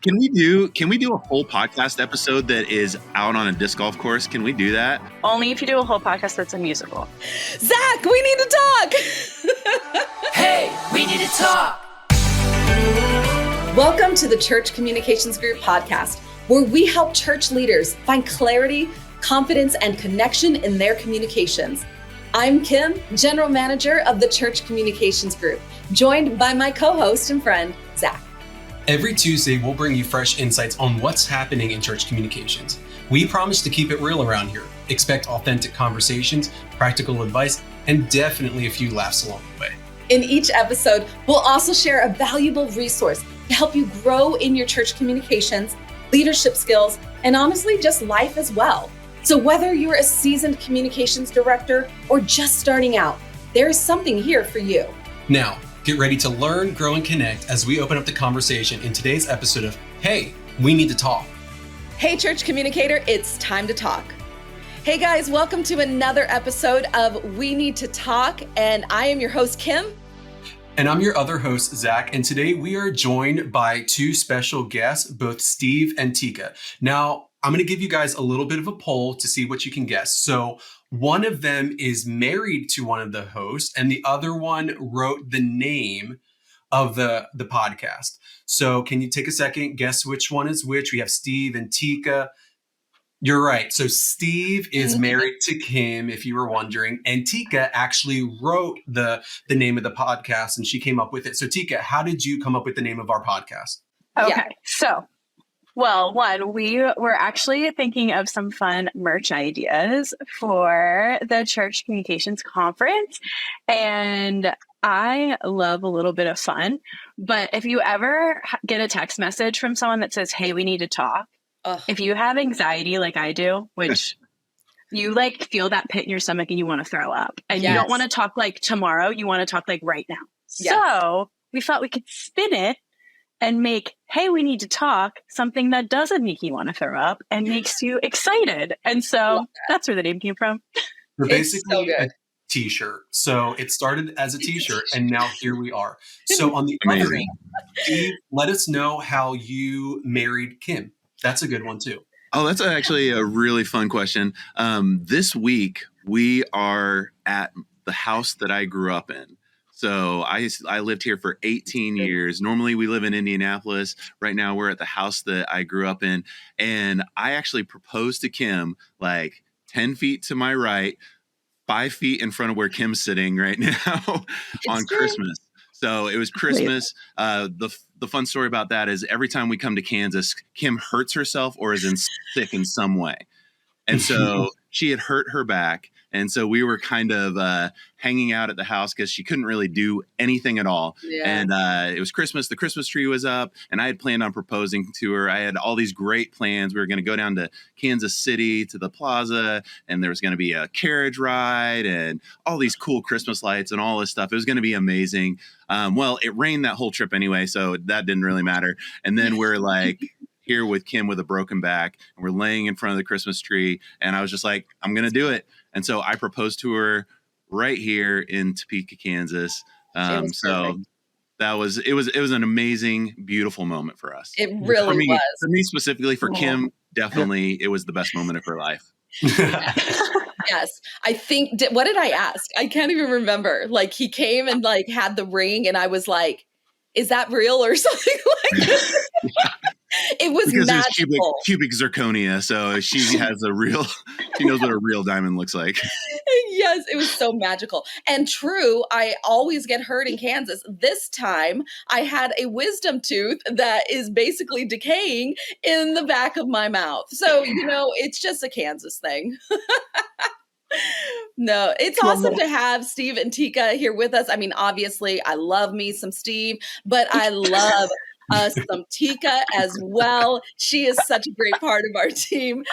Can we do a whole podcast episode that is out on a disc golf course? Can we do that? Only if you do a whole podcast that's a musical. Zach, we need to talk. Hey, we need to talk. Welcome to the Church Communications Group podcast, where we help church leaders find clarity, confidence, and connection in their communications. I'm Kim, General Manager of the Church Communications Group, joined by my co-host and friend, Zach. Every Tuesday, we'll bring you fresh insights on what's happening in church communications. We promise to keep it real around here. Expect authentic conversations, practical advice, and definitely a few laughs along the way. In each episode, we'll also share a valuable resource to help you grow in your church communications, leadership skills, and honestly, just life as well. So whether you're a seasoned communications director or just starting out, there is something here for you. Now, get ready to learn, grow, and connect as we open up the conversation in today's episode of Hey, We Need to Talk. Hey, Church Communicator, it's time to talk. Hey guys, welcome to another episode of We Need to Talk, and I am your host, Kim. And I'm your other host, Zach, and today we are joined by two special guests, both Steve and Tika. Now, I'm going to give you guys a little bit of a poll to see what you can guess. So one of them is married to one of the hosts, and the other one wrote the name of the podcast. So can you take a second, guess which one is which? We have Steve and Tika. You're right. So Steve is married to Kim, if you were wondering, and Tika actually wrote the name of the podcast, and she came up with it. So Tika, how did you come up with the name of our podcast? Okay, we were actually thinking of some fun merch ideas for the Church Communications Conference. And I love a little bit of fun. But if you ever get a text message from someone that says, hey, we need to talk, if you have anxiety like I do, which you like feel that pit in your stomach and you want to throw up, and you don't want to talk like tomorrow, you want to talk like right now. Yes. So we thought we could spin it and make, hey, we need to talk, something that doesn't make you want to throw up and makes you excited. And so that's where the name came from. We're basically a t-shirt. So it started as a t-shirt and now here we are. So on the other end, Steve, let us know how you married Kim. That's a good one too. Oh, that's actually a really fun question. This week, we are at the house that I grew up in. So I lived here for 18 years. Normally we live in Indianapolis. Right now we're at the house that I grew up in. And I actually proposed to Kim like 10 feet to my right, 5 feet in front of where Kim's sitting right now on Christmas. So it was Christmas. The fun story about that is every time we come to Kansas, Kim hurts herself or is sick in some way. And so she had hurt her back. And so we were kind of hanging out at the house because she couldn't really do anything at all. Yeah. And it was Christmas. The Christmas tree was up and I had planned on proposing to her. I had all these great plans. We were going to go down to Kansas City to the plaza, and there was going to be a carriage ride and all these cool Christmas lights and all this stuff. It was going to be amazing. Well, it rained that whole trip anyway, so that didn't really matter. And then we're like here with Kim with a broken back, and we're laying in front of the Christmas tree. And I was just like, I'm going to do it. And so I proposed to her right here in Topeka, Kansas. So it was an amazing, beautiful moment for us. It really was. For me specifically, for Kim, definitely it was the best moment of her life. Yes. I think, what did I ask? I can't even remember. Like he came and like had the ring and I was like, is that real or something like that? It was because magical. It was cubic zirconia, so she knows what a real diamond looks like. Yes, it was so magical. And true, I always get hurt in Kansas. This time, I had a wisdom tooth that is basically decaying in the back of my mouth. So, it's just a Kansas thing. No, it's awesome to have Steve and Tika here with us. I mean, obviously, I love me some Steve, but I love some Tika as well. She is such a great part of our team,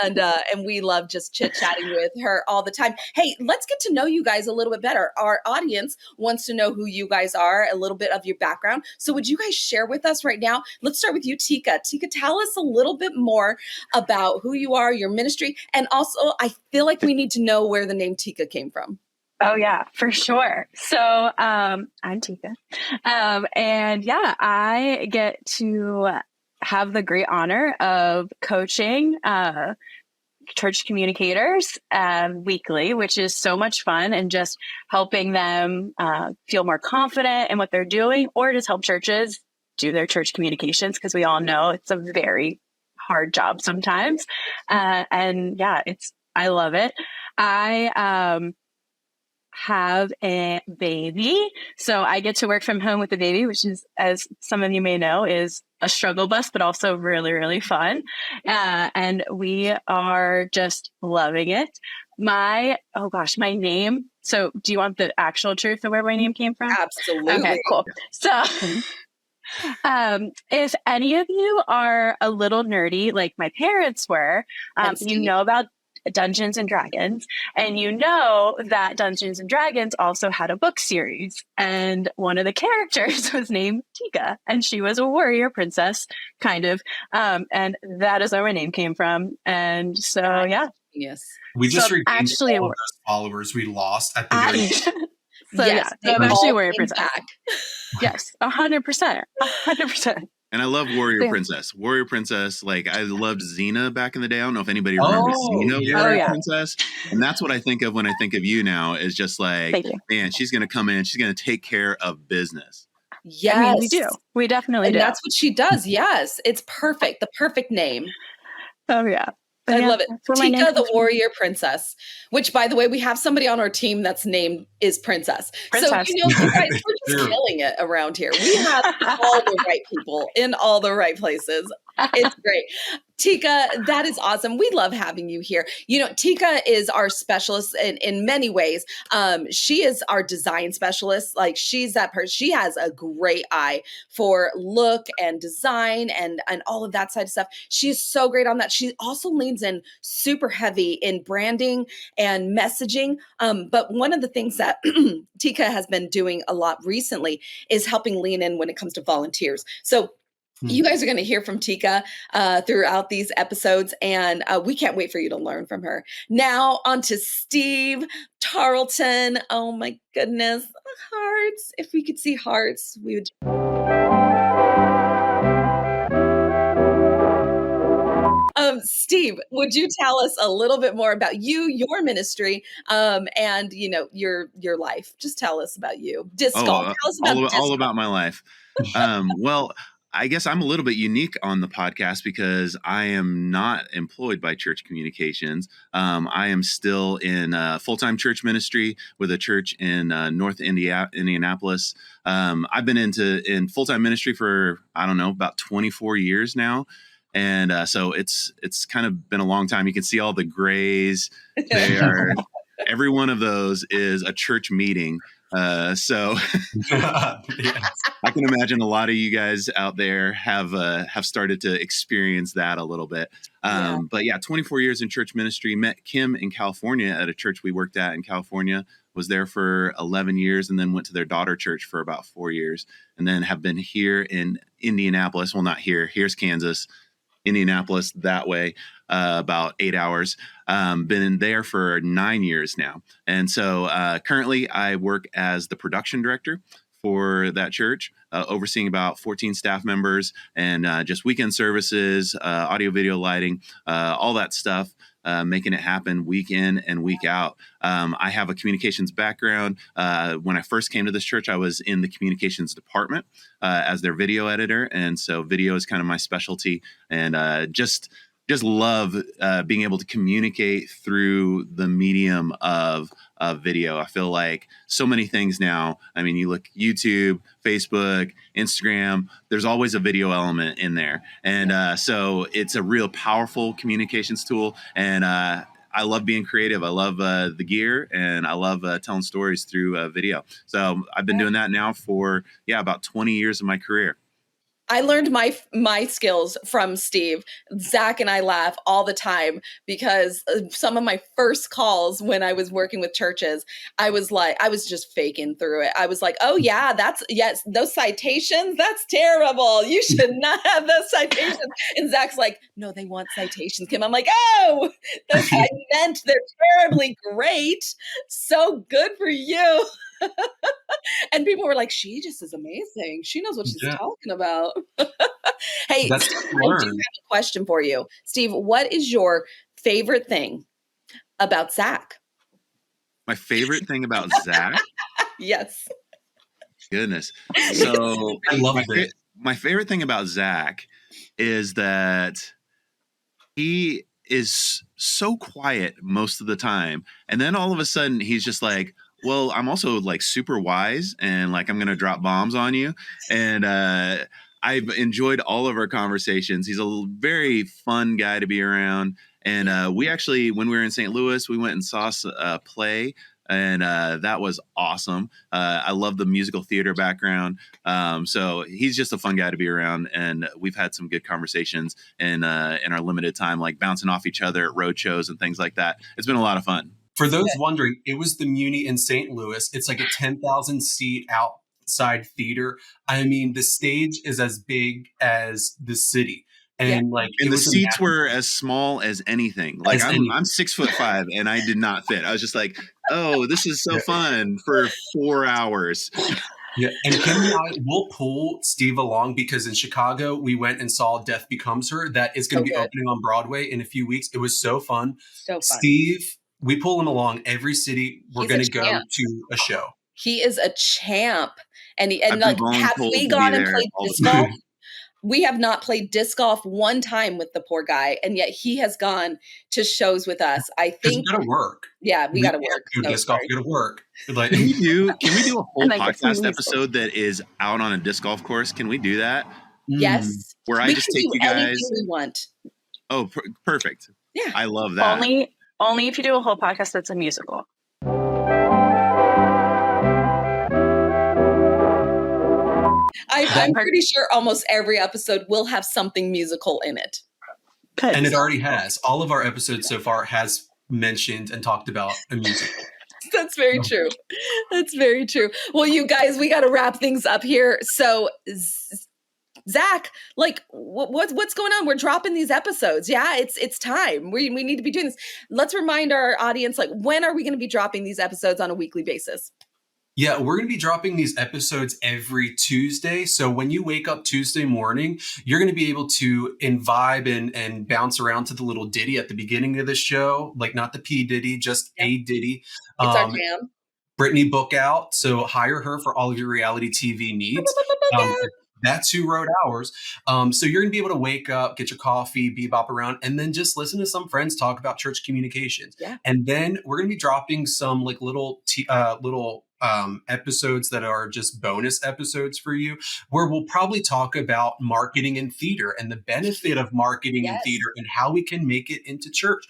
and we love just chit-chatting with her all the time. Hey, let's get to know you guys a little bit better. Our audience wants to know who you guys are, a little bit of your background. So would you guys share with us right now? Let's start with you, Tika. Tika, tell us a little bit more about who you are, your ministry, and also I feel like we need to know where the name Tika came from. Oh, yeah, for sure. So I'm Tika. And yeah, I get to have the great honor of coaching church communicators weekly, which is so much fun, and just helping them feel more confident in what they're doing, or just help churches do their church communications, because we all know it's a very hard job sometimes. And yeah, I love it. I have a baby, so I get to work from home with the baby, which is, as some of you may know, is a struggle bus, but also really, really fun. And we are just loving it. My name. So do you want the actual truth of where my name came from? Absolutely. Okay, cool. So if any of you are a little nerdy, like my parents were, you know about Dungeons and Dragons, and you know that Dungeons and Dragons also had a book series, and one of the characters was named Tika, and she was a warrior princess, kind of, and that is where my name came from. And so, yeah. Yes. We just So regained actually, all of those followers we lost at the very end. so yes, yeah, so I'm actually a warrior came princess. back. Yes, 100%, 100%. And I love Warrior Princess. Warrior Princess, like I loved Xena back in the day. I don't know if anybody remembers Xena, Warrior Princess. And that's what I think of when I think of you now, is just like, man, she's going to come in, she's going to take care of business. Yes. I mean, we do. We definitely do. And that's what she does. Yes. It's perfect. The perfect name. Oh, yeah. I love it. Tika the Warrior Princess, which, by the way, we have somebody on our team that's named is Princess. So, you know, you guys, we're just killing it around here. We have all the right people in all the right places. It's great. Tika, that is awesome. We love having you here. You know, Tika is our specialist in many ways. She is our design specialist. Like, she's that person. She has a great eye for look and design and all of that side of stuff. She's so great on that. She also leans in super heavy in branding and messaging. But one of the things that Tika has been doing a lot recently is helping lean in when it comes to volunteers. So you guys are going to hear from Tika throughout these episodes, and we can't wait for you to learn from her. Now on to Steve Tarlton. Oh my goodness. Hearts. If we could see hearts, we would. Steve, would you tell us a little bit more about you, your ministry, and you know your life? Just tell us about you. Disc golf. Tell us about all about my life. Well, I guess I'm a little bit unique on the podcast because I am not employed by Church Communications. I am still in full-time church ministry with a church in North Indianapolis. I've been in full-time ministry for, I don't know, about 24 years now. And so it's kind of been a long time. You can see all the grays there. Every one of those is a church meeting. So I can imagine a lot of you guys out there have started to experience that a little bit. But yeah, 24 years in church ministry. Met Kim in California at a church we worked at in California. Was there for 11 years and then went to their daughter church for about 4 years. And then have been here in Indianapolis. Well, not here. Here's Kansas. Indianapolis that way, about 8 hours. Been there for 9 years now. And so currently I work as the production director for that church, overseeing about 14 staff members and just weekend services, audio, video, lighting, all that stuff. Making it happen week in and week out. I have a communications background. When I first came to this church, I was in the communications department as their video editor. And so video is kind of my specialty, and just love being able to communicate through the medium of video. I feel like so many things now. I mean, you look YouTube, Facebook, Instagram, there's always a video element in there. And so it's a real powerful communications tool. And I love being creative. I love the gear, and I love telling stories through video. So I've been doing that now for, about 20 years of my career. I learned my skills from Steve. Zach and I laugh all the time because some of my first calls when I was working with churches, I was just faking through it. I was like, oh yeah, those citations, that's terrible. You should not have those citations. And Zach's like, no, they want citations, Kim. I'm like, oh, I meant they're terribly great. So good for you. And people were like, she just is amazing. She knows what she's talking about. Hey, That's Steve, to I learn. do have a question for you. Steve, what is your favorite thing about Zach? My favorite thing about Zach? Yes. Goodness. So I love it. My favorite thing about Zach is that he is so quiet most of the time. And then all of a sudden he's just like, well, I'm also like super wise and like I'm going to drop bombs on you. And I've enjoyed all of our conversations. He's a very fun guy to be around. And we actually, when we were in St. Louis, we went and saw a play. And that was awesome. I love the musical theater background. So he's just a fun guy to be around. And we've had some good conversations in our limited time, like bouncing off each other at road shows and things like that. It's been a lot of fun. For those wondering, it was the Muni in St. Louis. It's like a 10,000 seat outside theater. I mean, the stage is as big as the city. And and the seats were as small as anything. Like I'm 6'5" and I did not fit. I was just like, oh, this is so fun for 4 hours. Yeah, and Kim and I will pull Steve along because in Chicago we went and saw Death Becomes Her. That is going to be opening on Broadway in a few weeks. It was so fun. Steve, we pull him along every city. We're going to go to a show. He is a champ, and like, have we gone and played disc golf? We have not played disc golf one time with the poor guy, and yet he has gone to shows with us. I think we got to work. Yeah, we got to work. Disc golf, we got to work. Like, can we do a whole podcast episode that is out on a disc golf course? Can we do that? Yes. Where I just take you guys. We want. Oh, perfect. Yeah, I love that. Only if you do a whole podcast that's a musical. I'm pretty sure almost every episode will have something musical in it. And it already has. All of our episodes so far has mentioned and talked about a musical. That's very true. That's very true. Well, you guys, we got to wrap things up here. So, Zach, like, what's going on? We're dropping these episodes. Yeah, it's time. We need to be doing this. Let's remind our audience, like, when are we going to be dropping these episodes on a weekly basis? Yeah, we're going to be dropping these episodes every Tuesday. So when you wake up Tuesday morning, you're going to be able to vibe and bounce around to the little ditty at the beginning of the show. Like not the P Diddy, just a ditty. It's our jam. Brittany Book Out. So hire her for all of your reality TV needs. That's who wrote ours. So you're going to be able to wake up, get your coffee, bebop around, and then just listen to some friends talk about church communications. Yeah. And then we're going to be dropping some like little episodes that are just bonus episodes for you, where we'll probably talk about marketing in theater and the benefit of marketing in theater and how we can make it into church.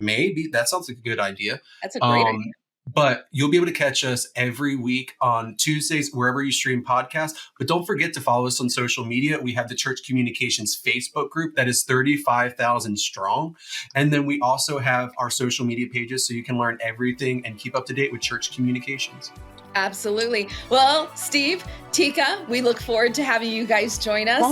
Maybe that sounds like a good idea. That's a great idea. But you'll be able to catch us every week on Tuesdays, wherever you stream podcasts. But don't forget to follow us on social media. We have the Church Communications Facebook group that is 35,000 strong. And then we also have our social media pages so you can learn everything and keep up to date with church communications. Absolutely. Well, Steve, Tika, we look forward to having you guys join us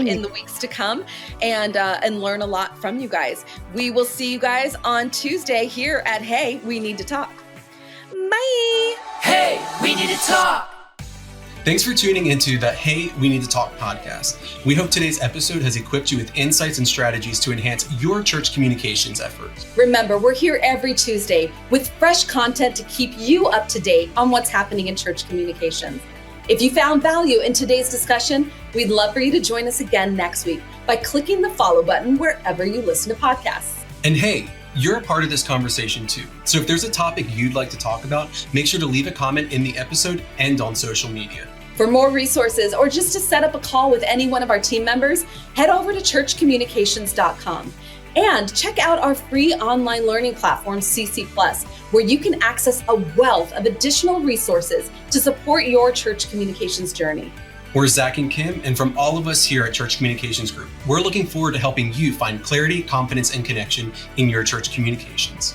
in the weeks to come and learn a lot from you guys. We will see you guys on Tuesday here at Hey, We Need to Talk. Bye. Hey, we need to talk. Thanks for tuning into the Hey, We Need to Talk podcast. We hope today's episode has equipped you with insights and strategies to enhance your church communications efforts. Remember, we're here every Tuesday with fresh content to keep you up to date on what's happening in church communications. If you found value in today's discussion, we'd love for you to join us again next week by clicking the follow button wherever you listen to podcasts. And hey, you're a part of this conversation too. So if there's a topic you'd like to talk about, make sure to leave a comment in the episode and on social media. For more resources or just to set up a call with any one of our team members, head over to churchcommunications.com and check out our free online learning platform, CC+, where you can access a wealth of additional resources to support your church communications journey. We're Zach and Kim, and from all of us here at Church Communications Group, we're looking forward to helping you find clarity, confidence, and connection in your church communications.